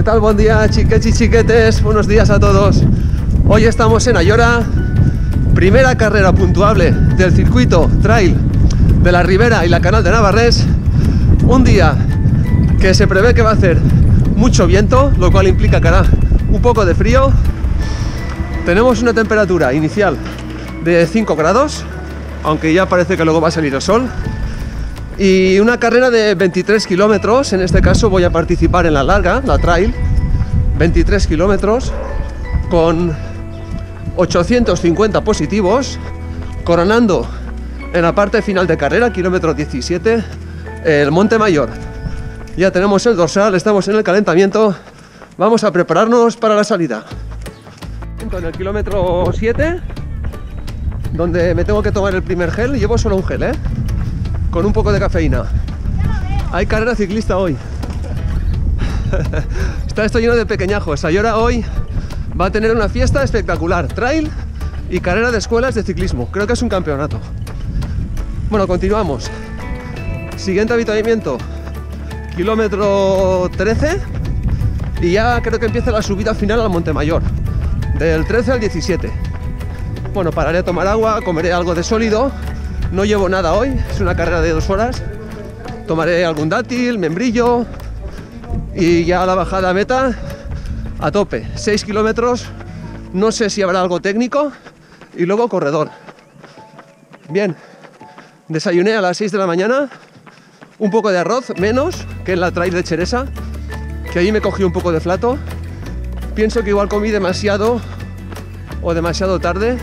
tal? Buen día, chiquets y chiquetes, buenos días a todos. Hoy estamos en Ayora, primera carrera puntuable del circuito trail de la Ribera y la Canal de Navarrés. Un día que se prevé que va a hacer mucho viento, lo cual implica que hará un poco de frío. Tenemos una temperatura inicial de 5 grados, aunque ya parece que luego va a salir el sol. Y una carrera de 23 kilómetros, en este caso voy a participar en la larga, la trail, 23 kilómetros, con 850 positivos, coronando en la parte final de carrera, kilómetro 17, el Monte Mayor. Ya tenemos el dorsal, estamos en el calentamiento, vamos a prepararnos para la salida. En el kilómetro 7, donde me tengo que tomar el primer gel, llevo solo un gel, con un poco de cafeína. Hay carrera ciclista hoy. Está esto lleno de pequeñajos. Ayora hoy va a tener una fiesta espectacular, trail y carrera de escuelas de ciclismo. Creo que es un campeonato. Bueno, continuamos. Siguiente avituallamiento, kilómetro 13, y ya creo que empieza la subida final al Monte Mayor, del 13 al 17. Bueno, pararé a tomar agua, comeré algo de sólido. No llevo nada hoy, es una carrera de 2 horas. Tomaré algún dátil, membrillo, y ya a la bajada a meta a tope, 6 kilómetros. No sé si habrá algo técnico, y luego corredor. Bien, desayuné a las 6 de la mañana, un poco de arroz, menos que en la trail de Cheresa, que ahí me cogí un poco de flato. Pienso que igual comí demasiado o demasiado tarde,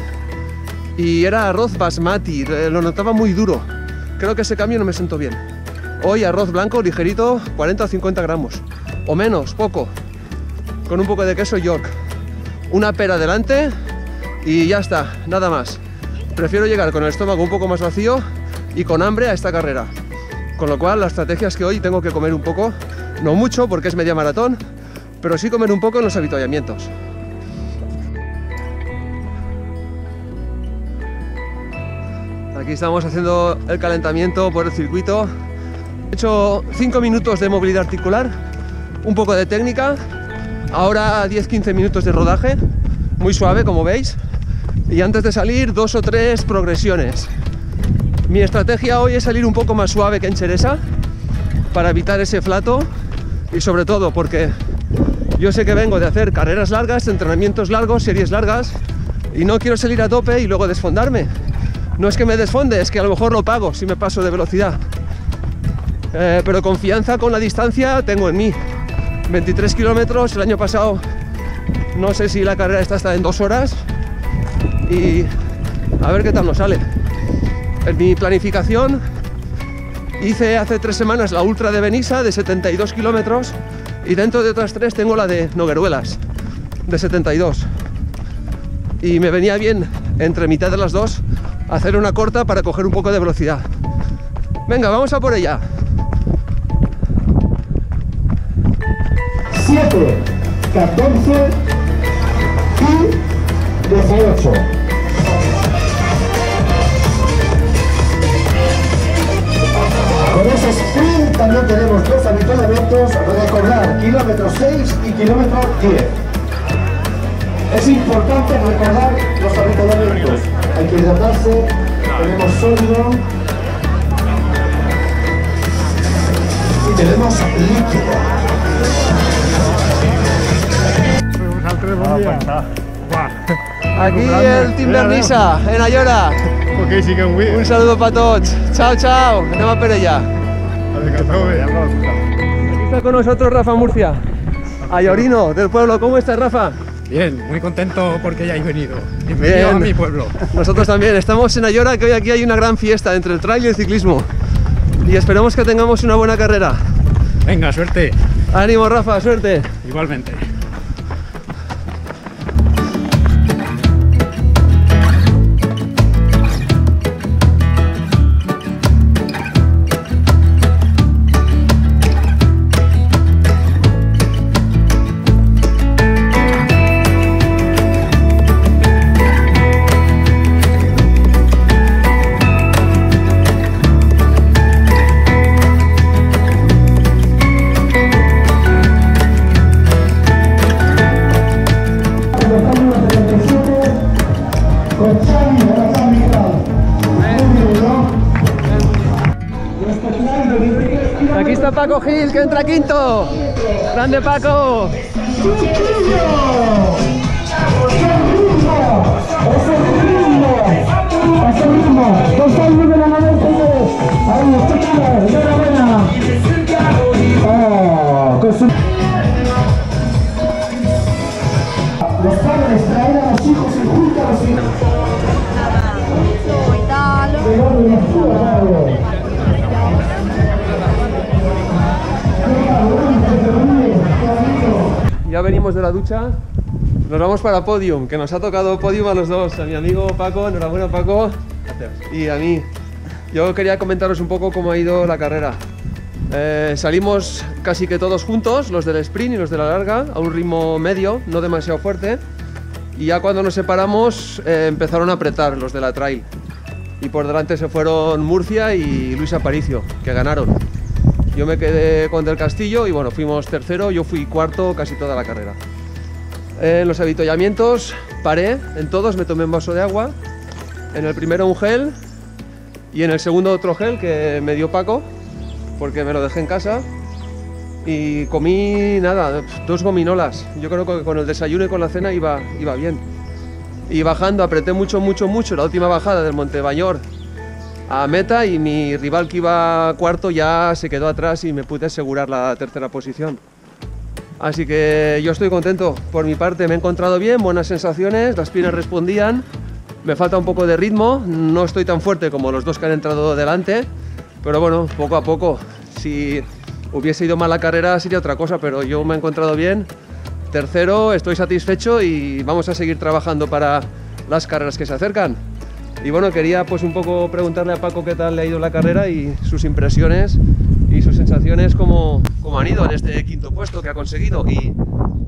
y era arroz basmati, lo notaba muy duro. Creo que ese cambio no me sentó bien. Hoy arroz blanco ligerito, 40 o 50 gramos, o menos, poco, con un poco de queso York, una pera delante y ya está, nada más. Prefiero llegar con el estómago un poco más vacío y con hambre a esta carrera, con lo cual la estrategia es que hoy tengo que comer un poco, no mucho porque es media maratón, pero sí comer un poco en los avituallamientos. Aquí estamos haciendo el calentamiento por el circuito. He hecho 5 minutos de movilidad articular, un poco de técnica, ahora 10-15 minutos de rodaje, muy suave como veis, y antes de salir 2 o 3 progresiones. Mi estrategia hoy es salir un poco más suave que en Cheresa, para evitar ese flato, y sobre todo porque yo sé que vengo de hacer carreras largas, entrenamientos largos, series largas, y no quiero salir a tope y luego desfondarme. No es que me desfonde, es que a lo mejor lo pago si me paso de velocidad. Pero confianza con la distancia tengo en mí. 23 kilómetros, el año pasado no sé si la carrera está en 2 horas, y a ver qué tal nos sale. En mi planificación hice hace 3 semanas la ultra de Benissa de 72 kilómetros, y dentro de otras 3 tengo la de Nogueruelas de 72, y me venía bien entre mitad de las dos hacer una corta para coger un poco de velocidad. Venga, vamos a por ella. 7, 14 y 18. Con ese sprint también tenemos 2 avituallamientos. Recordar, kilómetro 6 y kilómetro 10. Es importante recordar los avituallamientos. Hay que hidratarse, tenemos sólido y tenemos líquido. Aquí el Team Benissa, en Ayora. Un saludo para todos. Chao, chao. Anem a per allá. Aquí está con nosotros Rafa Murcia, ayorino del pueblo. ¿Cómo estás, Rafa? Bien, muy contento porque ya hayáis venido. Bienvenido a mi pueblo. Nosotros también. Estamos en Ayora, que hoy aquí hay una gran fiesta entre el trail y el ciclismo. Y esperemos que tengamos una buena carrera. Venga, suerte. Ánimo, Rafa, suerte. Igualmente. está Paco Gil, que entra quinto. ¡Grande Paco! ¡Ese ritmo! ¡Dos años de la nave! ¡Ahí, escúchame! ¡Enhorabuena! ¡Oh! Con su... Los padres traen a los hijos y juntan a los hijos. Ya venimos de la ducha, nos vamos para Podium, que nos ha tocado Podium a los dos, a mi amigo Paco, enhorabuena Paco, y a mí. Yo quería comentaros un poco cómo ha ido la carrera. Salimos casi que todos juntos, los del sprint y los de la larga, a un ritmo medio, no demasiado fuerte, y ya cuando nos separamos empezaron a apretar los de la trail. Y por delante se fueron Murcia y Luis Aparicio, que ganaron. Yo me quedé con Del Castillo y bueno, fuimos tercero, yo fui cuarto casi toda la carrera. En los avituallamientos paré, en todos me tomé un vaso de agua, en el primero un gel y en el segundo otro gel que me dio Paco, porque me lo dejé en casa, y comí nada, 2 gominolas. Yo creo que con el desayuno y con la cena iba bien. Y bajando apreté mucho la última bajada del Monte Bañor a meta, y mi rival que iba cuarto ya se quedó atrás y me pude asegurar la tercera posición. Así que yo estoy contento. Por mi parte me he encontrado bien, buenas sensaciones, las piernas respondían, me falta un poco de ritmo, no estoy tan fuerte como los dos que han entrado delante, pero bueno, poco a poco. Si hubiese ido mal la carrera sería otra cosa, pero yo me he encontrado bien. Tercero, estoy satisfecho y vamos a seguir trabajando para las carreras que se acercan. Y bueno, quería pues un poco preguntarle a Paco qué tal le ha ido la carrera y sus impresiones y sus sensaciones cómo han ido en este quinto puesto que ha conseguido y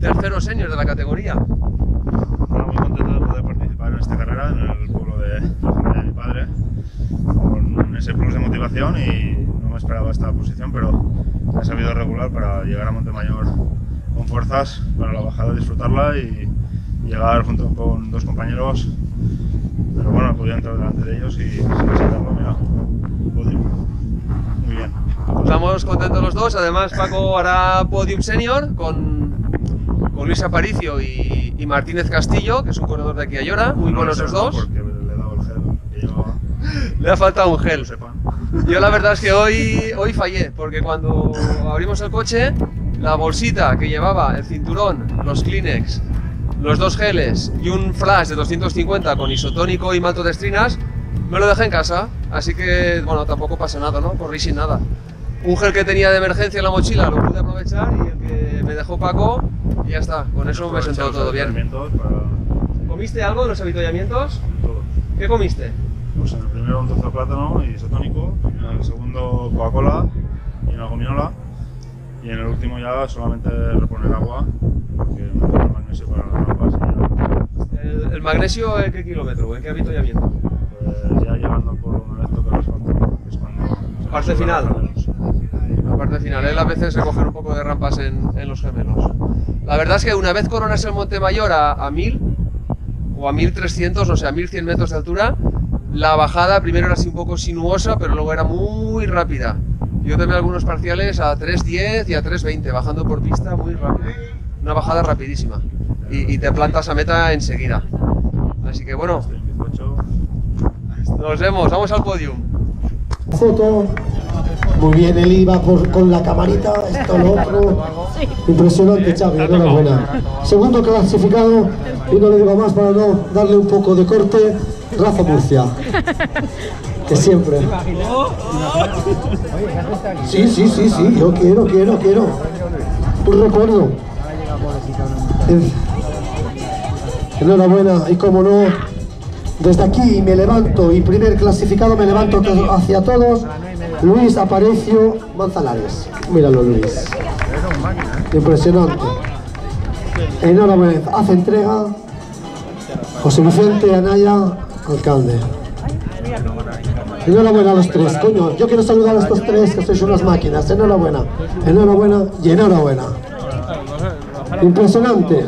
tercero senior de la categoría. Bueno, muy contento de poder participar en esta carrera en el pueblo de la familia de mi padre, con ese plus de motivación, y no me esperaba esta posición, pero he sabido regular para llegar a Montemayor con fuerzas para la bajada, disfrutarla y llegar junto con 2 compañeros. Pero bueno, he podido entrar delante de ellos y se me ha salido, mira, podium. Muy bien. Estamos contentos los dos. Además, Paco hará podium senior con Luis Aparicio y Martínez Castillo, que es un corredor de aquí a Llora. Muy No buenos sé, los dos. Porque le he dado el gel que llevaba. Le ha faltado un gel. Que lo sepan. Yo la verdad es que hoy fallé, porque cuando abrimos el coche, la bolsita que llevaba, el cinturón, los Kleenex, los 2 geles y un flash de 250 con isotónico y maltodextrinas, me lo dejé en casa, así que bueno, tampoco pasa nada, ¿no? Corrí sin nada. Un gel que tenía de emergencia en la mochila lo pude aprovechar, y el que me dejó Paco, y ya está, con eso me sentó todo bien. ¿Comiste algo en los avituallamientos? Todo. ¿Qué comiste? Pues en el primero un trozo de plátano y isotónico, en el segundo Coca-Cola y una gominola, y en el último ya solamente reponer agua, porque me toca el magnesio para las rampas y ya. ¿El magnesio en qué kilómetro? ¿En qué avituallamiento? Pues ya llegando por una vez toca el asfalto, que es cuando... Parte final. La parte final, él a veces recoger un poco de rampas en los gemelos. La verdad es que una vez coronas el Monte Mayor a 1000 o a 1300, o sea, a 1100 metros de altura, la bajada primero era así un poco sinuosa, pero luego era muy rápida. Yo tomé algunos parciales a 3.10 y a 3.20, bajando por pista muy rápido. Una bajada rapidísima. Y te plantas a meta enseguida. Así que bueno, Estoy en bizcocho. nos vemos, vamos al podium. Foto. Muy bien, él iba con la camarita, esto, lo otro. Impresionante, Xavi, enhorabuena. Segundo clasificado, y no le digo más para no darle un poco de corte, Rafa Murcia. Que siempre. Sí, yo quiero. Un recuerdo. Enhorabuena, y como no, desde aquí me levanto, y primer clasificado me levanto hacia todos, Luis Aparicio Manzanares. Míralo, Luis. Impresionante. Enhorabuena, hace entrega José Vicente Anaya, alcalde. Enhorabuena a los 3, coño, yo quiero saludar a estos 3 que sois unas máquinas. Enhorabuena y enhorabuena. Impresionante.